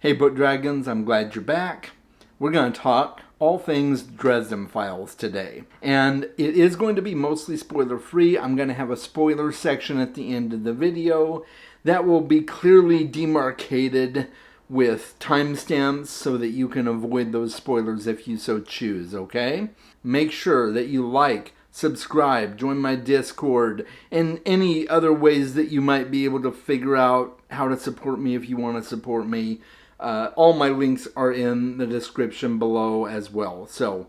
Hey Book Dragons, I'm glad you're back. We're going to talk all things Dresden Files today. And it is going to be mostly spoiler free. I'm going to have a spoiler section at the end of the video that will be clearly demarcated with timestamps so that you can avoid those spoilers if you so choose, okay? Make sure that you like, subscribe, join my Discord, and any other ways that you might be able to figure out how to support me if you want to support me. All my links are in the description below as well. So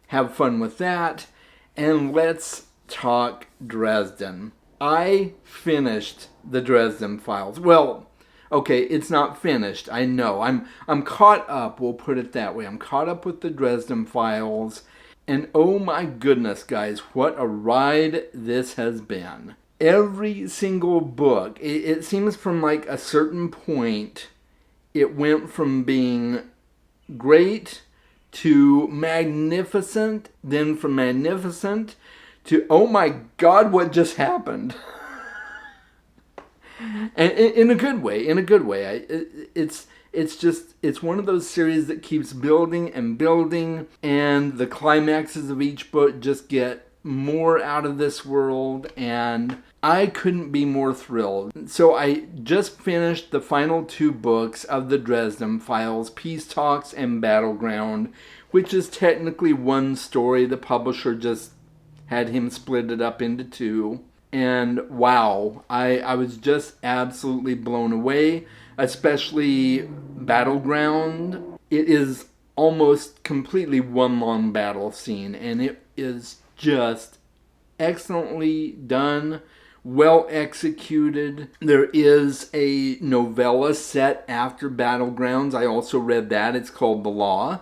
have fun with that. And let's talk Dresden. I finished the Dresden Files. Well, okay, it's not finished. I know. I'm caught up. We'll put it that way. I'm caught up with the Dresden Files. And oh my goodness, guys, what a ride this has been. Every single book, it seems from like a certain point, it went from being great to magnificent, then from magnificent to, oh my God, what just happened? And in a good way, it's one of those series that keeps building and building, and the climaxes of each book just get more out of this world, and I couldn't be more thrilled. So I just finished the final two books of the Dresden Files, Peace Talks and Battleground, which is technically one story. The publisher just had him split it up into two. And wow, I was just absolutely blown away, especially Battleground. It is almost completely one long battle scene, and it is just excellently done, well executed. There is a novella set after Battlegrounds. I also read that. It's called The Law.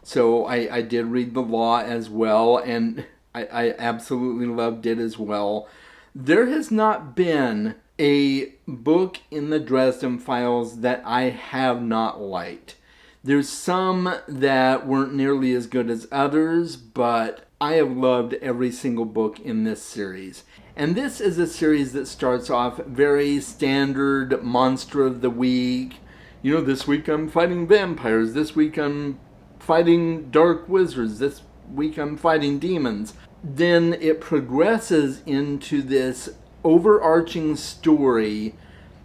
So I did read The Law as well, and I absolutely loved it as well. There has not been a book in the Dresden Files that I have not liked. There's some that weren't nearly as good as others, but I have loved every single book in this series. And this is a series that starts off very standard monster of the week. You know, this week I'm fighting vampires. This week I'm fighting dark wizards. This week I'm fighting demons. Then it progresses into this overarching story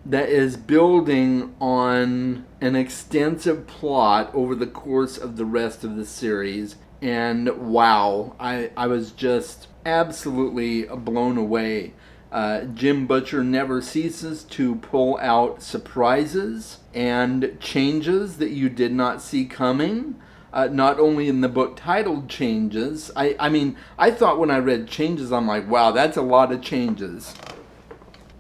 that is building on an extensive plot over the course of the rest of the series. And wow, I was just absolutely blown away. Jim Butcher never ceases to pull out surprises and changes that you did not see coming. Not only in the book titled Changes. I mean, I thought when I read Changes, I'm like, wow, that's a lot of changes.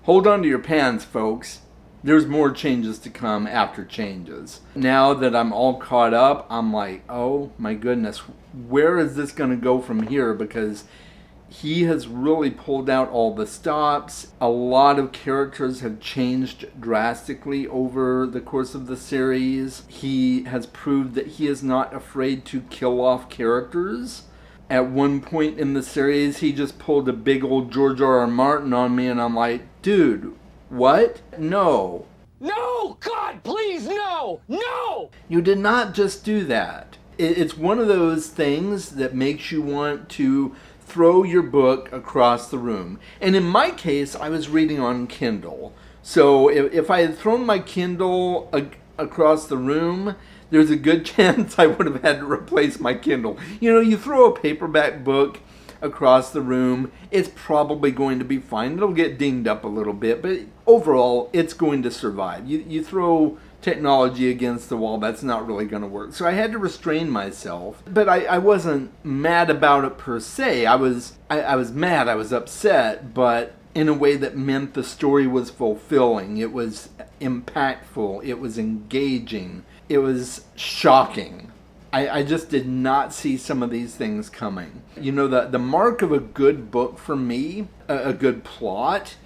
Hold on to your pants, folks. There's more changes to come after Changes. Now that I'm all caught up, I'm like, oh my goodness, where is this going to go from here? Because he has really pulled out all the stops. A lot of characters have changed drastically over the course of the series. He has proved that he is not afraid to kill off characters. At one point in the series, he just pulled a big old George R.R. Martin on me, and I'm like, dude, what? No. No! God, please, no! No! You did not just do that. It's one of those things that makes you want to throw your book across the room. And in my case, I was reading on Kindle. So if I had thrown my Kindle across the room, there's a good chance I would have had to replace my Kindle. You know, you throw a paperback book across the room, it's probably going to be fine. It'll get dinged up a little bit, but overall, it's going to survive. You throw technology against the wall, that's not really going to work. So I had to restrain myself, but I wasn't mad about it per se. I was mad, I was upset, but in a way that meant the story was fulfilling. It was impactful, it was engaging, it was shocking. I just did not see some of these things coming. You know, the mark of a good book for me, a good plot,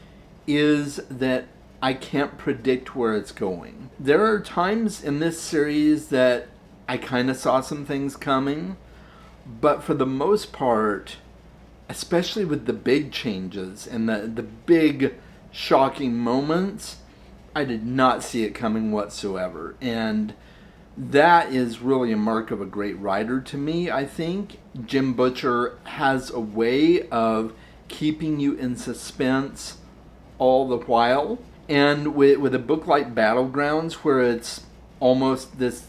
is that I can't predict where it's going. There are times in this series that I kind of saw some things coming, but for the most part, especially with the big changes and the big shocking moments, I did not see it coming whatsoever. And That is really a mark of a great writer to me, I think. Jim Butcher has a way of keeping you in suspense all the while. And with a book like Battlegrounds, where it's almost this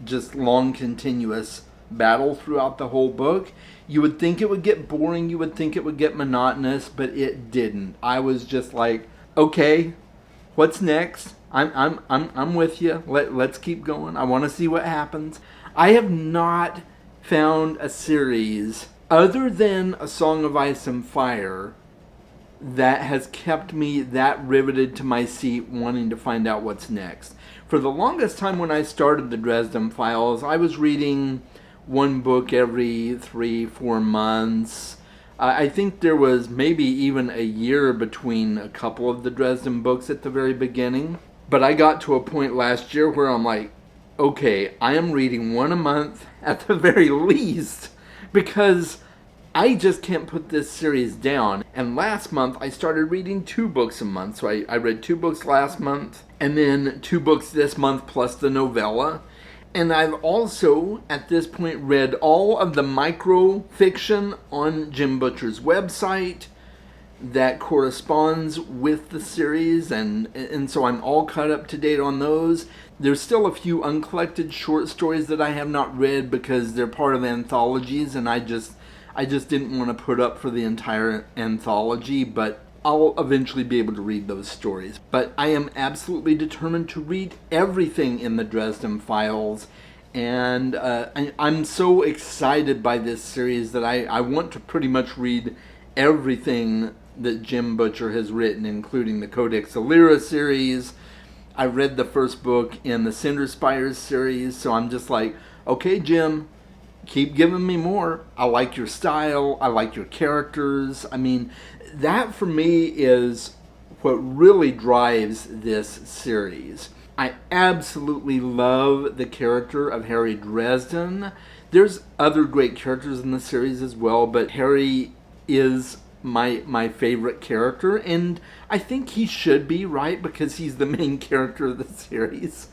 just long, continuous battle throughout the whole book, you would think it would get boring, you would think it would get monotonous, but it didn't. I was just like, okay, what's next? I'm with you. Let's keep going. I want to see what happens. I have not found a series other than A Song of Ice and Fire that has kept me that riveted to my seat wanting to find out what's next. For the longest time when I started the Dresden Files, I was reading one book every 3-4 months. I think there was maybe even a year between a couple of the Dresden books at the very beginning. But I got to a point last year where I'm like, okay, I am reading one a month at the very least, because I just can't put this series down. And last month I started reading 2 books a month. So I read 2 books last month and then 2 books this month plus the novella. And I've also, at this point, read all of the micro fiction on Jim Butcher's website that corresponds with the series, and so I'm all caught up to date on those. There's still a few uncollected short stories that I have not read because they're part of anthologies, and I just didn't want to put up for the entire anthology, but I'll eventually be able to read those stories. But I am absolutely determined to read everything in the Dresden Files, and I'm so excited by this series that I want to pretty much read everything that Jim Butcher has written, including the Codex Alera series. I read the first book in the Cinder Spires series, so I'm just like, okay, Jim, keep giving me more. I like your style. I like your characters. I mean, that for me is what really drives this series. I absolutely love the character of Harry Dresden. There's other great characters in the series as well, but Harry is my favorite character, and I think he should be, right, because he's the main character of the series.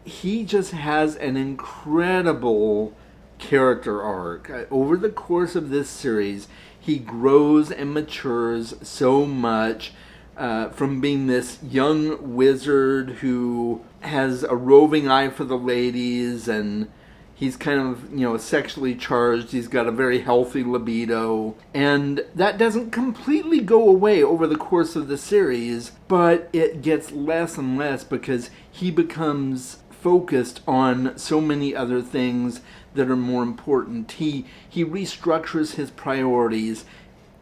He just has an incredible character arc. Over the course of this series, he grows and matures so much, from being this young wizard who has a roving eye for the ladies, and he's kind of, sexually charged. He's got a very healthy libido. And that doesn't completely go away over the course of the series, but it gets less and less because he becomes focused on so many other things that are more important. He restructures his priorities.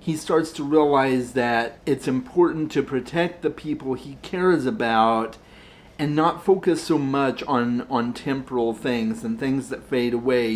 He starts to realize that it's important to protect the people he cares about and not focus so much on temporal things and things that fade away.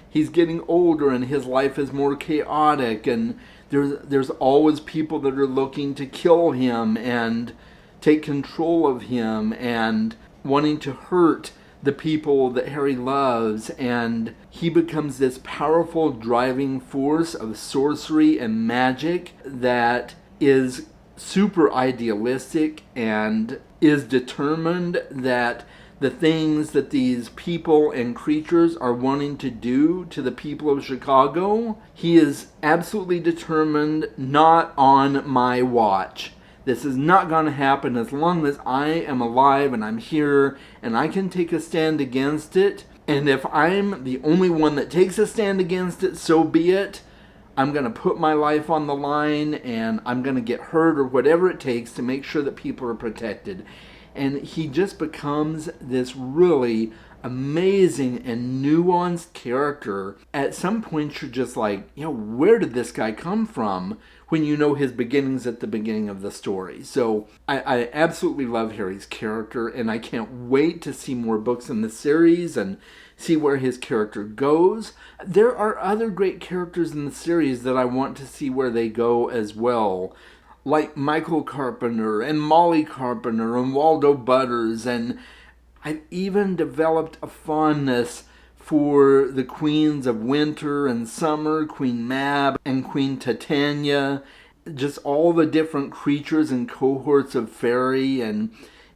He's getting older and his life is more chaotic, and there's always people that are looking to kill him and take control of him and wanting to hurt the people that Harry loves, and he becomes this powerful driving force of sorcery and magic that is super idealistic and is determined that the things that these people and creatures are wanting to do to the people of Chicago, he is absolutely determined, not on my watch. This is not going to happen as long as I am alive and I'm here and I can take a stand against it. And if I'm the only one that takes a stand against it, so be it. I'm going to put my life on the line and I'm going to get hurt or whatever it takes to make sure that people are protected. And he just becomes this really amazing and nuanced character. At some point you're just like, where did this guy come from, when you know his beginnings at the beginning of the story. So I absolutely love Harry's character, and I can't wait to see more books in the series and see where his character goes. There are other great characters in the series that I want to see where they go as well, like Michael Carpenter and Molly Carpenter and Waldo Butters, and I've even developed a fondness for the Queens of Winter and Summer, Queen Mab and Queen Titania, just all the different creatures and cohorts of fairy, and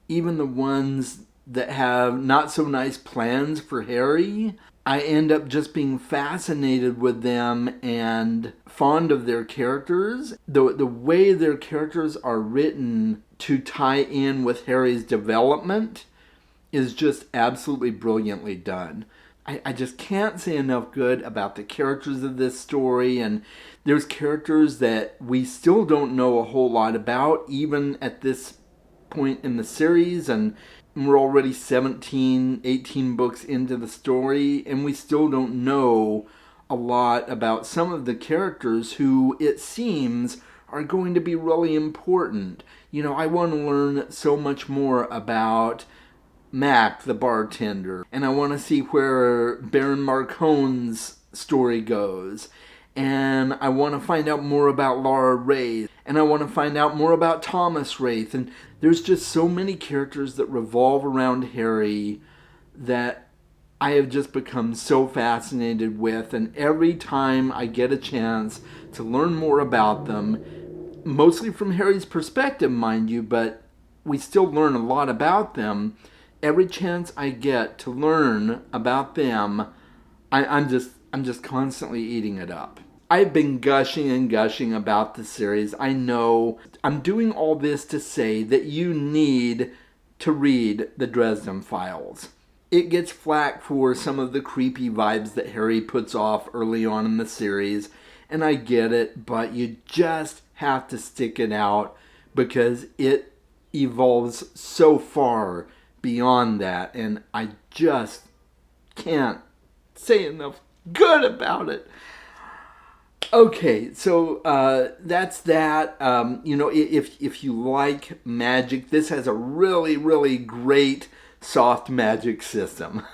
even the ones that have not so nice plans for Harry, I end up just being fascinated with them and fond of their characters. The way their characters are written to tie in with Harry's development is just absolutely brilliantly done. I just can't say enough good about the characters of this story, and there's characters that we still don't know a whole lot about, even at this point in the series, and we're already 17, 18 books into the story, and we still don't know a lot about some of the characters who, it seems, are going to be really important. You know, I want to learn so much more about Mac, the bartender, and I want to see where Baron Marcone's story goes. And I want to find out more about Laura Wraith, and I want to find out more about Thomas Wraith. And there's just so many characters that revolve around Harry that I have just become so fascinated with. And every time I get a chance to learn more about them, mostly from Harry's perspective, mind you, but we still learn a lot about them. Every chance I get to learn about them, I'm just constantly eating it up. I've been gushing and gushing about the series. I know I'm doing all this to say that you need to read the Dresden Files. It gets flack for some of the creepy vibes that Harry puts off early on in the series, and I get it, but you just have to stick it out because it evolves so far beyond that, and I just can't say enough good about it. Okay, so that's that. You know, if you like magic, this has a really, really great soft magic system.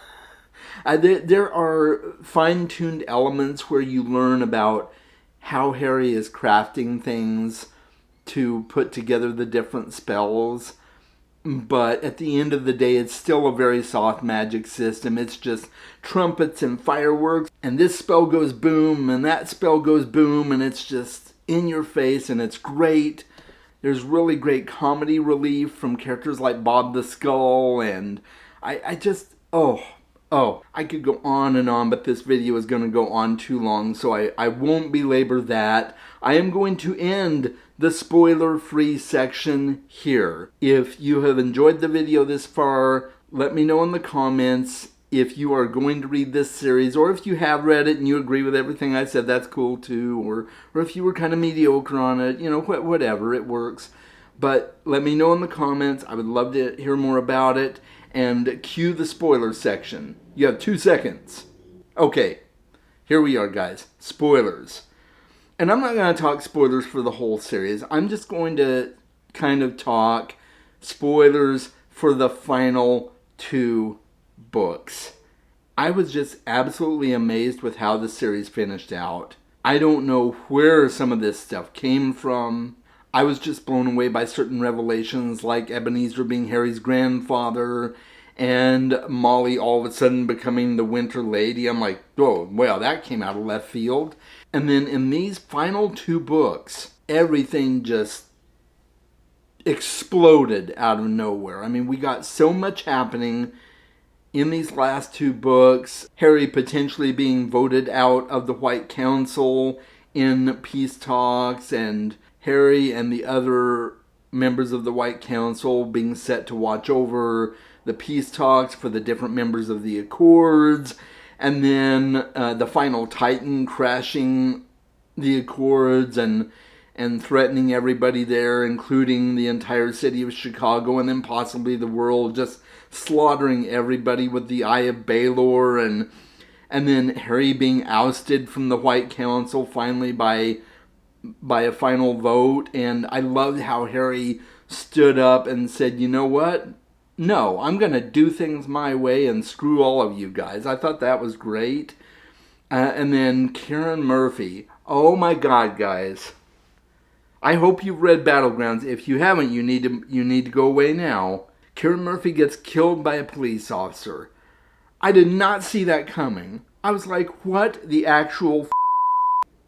There are fine-tuned elements where you learn about how Harry is crafting things to put together the different spells. But at the end of the day, it's still a very soft magic system. It's just trumpets and fireworks. And this spell goes boom, and that spell goes boom, and it's just in your face, and it's great. There's really great comedy relief from characters like Bob the Skull, and I just, I could go on and on, but this video is going to go on too long, so I won't belabor that. I am going to end the spoiler-free section here. If you have enjoyed the video this far, let me know in the comments if you are going to read this series, or if you have read it and you agree with everything I said, that's cool too, or if you were kind of mediocre on it, you know, whatever, it works. But let me know in the comments. I would love to hear more about it. And cue the spoiler section. You have 2 seconds. Okay, here we are, guys. Spoilers. And I'm not going to talk spoilers for the whole series. I'm just going to kind of talk spoilers for the final 2 books. I was just absolutely amazed with how the series finished out. I don't know where some of this stuff came from. I was just blown away by certain revelations, like Ebenezer being Harry's grandfather, and Molly all of a sudden becoming the Winter Lady. I'm like, oh, well, that came out of left field. And then in these final 2 books, everything just exploded out of nowhere. I mean, we got so much happening in these last 2 books. Harry potentially being voted out of the White Council in peace talks, and Harry and the other members of the White Council being set to watch over the peace talks for the different members of the Accords, and then the final Titan crashing the Accords and threatening everybody there, including the entire city of Chicago, and then possibly the world, just slaughtering everybody with the Eye of Baelor, and then Harry being ousted from the White Council finally by a final vote. And I loved how Harry stood up and said, you know what? No, I'm going to do things my way and screw all of you guys. I thought that was great. And then Karen Murphy. Oh my God, guys. I hope you've read Battlegrounds. If you haven't, you need to go away now. Karen Murphy gets killed by a police officer. I did not see that coming. I was like, what the actual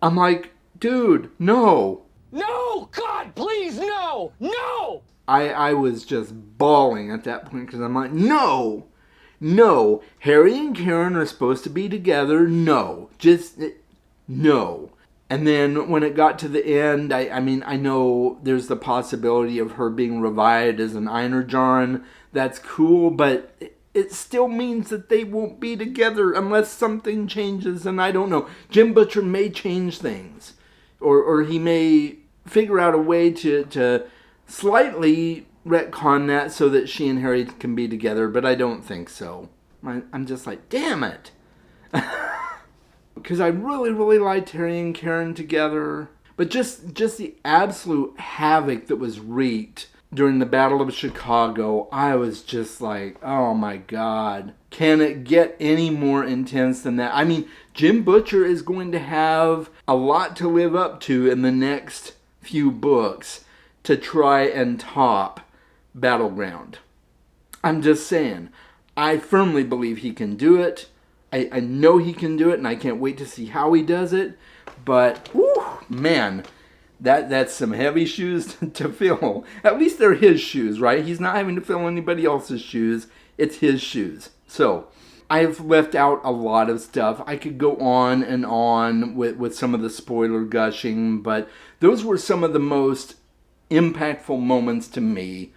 I'm like, dude, no. No! God, please, no! No! I was just bawling at that point because I'm like, no, no, Harry and Karen are supposed to be together. No, just no. And then when it got to the end, I mean, I know there's the possibility of her being revived as an Einerjarn. That's cool, but it still means that they won't be together unless something changes, and I don't know. Jim Butcher may change things, or he may figure out a way to slightly retcon that so that she and Harry can be together, but I don't think so. I'm just like, damn it. Because I really, really liked Harry and Karen together. But just the absolute havoc that was wreaked during the Battle of Chicago, I was just like, oh my God. Can it get any more intense than that? I mean, Jim Butcher is going to have a lot to live up to in the next few books to try and top Battleground. I'm just saying, I firmly believe he can do it. I know he can do it, and I can't wait to see how he does it. But, whew, man, that's some heavy shoes to fill. At least they're his shoes, right? He's not having to fill anybody else's shoes. It's his shoes. So, I've left out a lot of stuff. I could go on and on with some of the spoiler gushing, but those were some of the most impactful moments to me.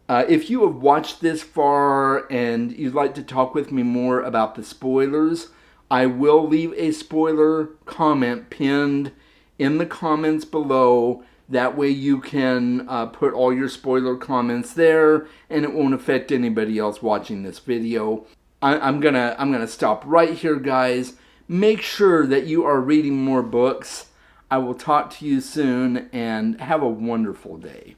If you have watched this far and you'd like to talk with me more about the spoilers, I will leave a spoiler comment pinned in the comments below. That way you can put all your spoiler comments there, and it won't affect anybody else watching this video. I'm gonna stop right here, guys. Make sure that you are reading more books. I will talk to you soon, and have a wonderful day.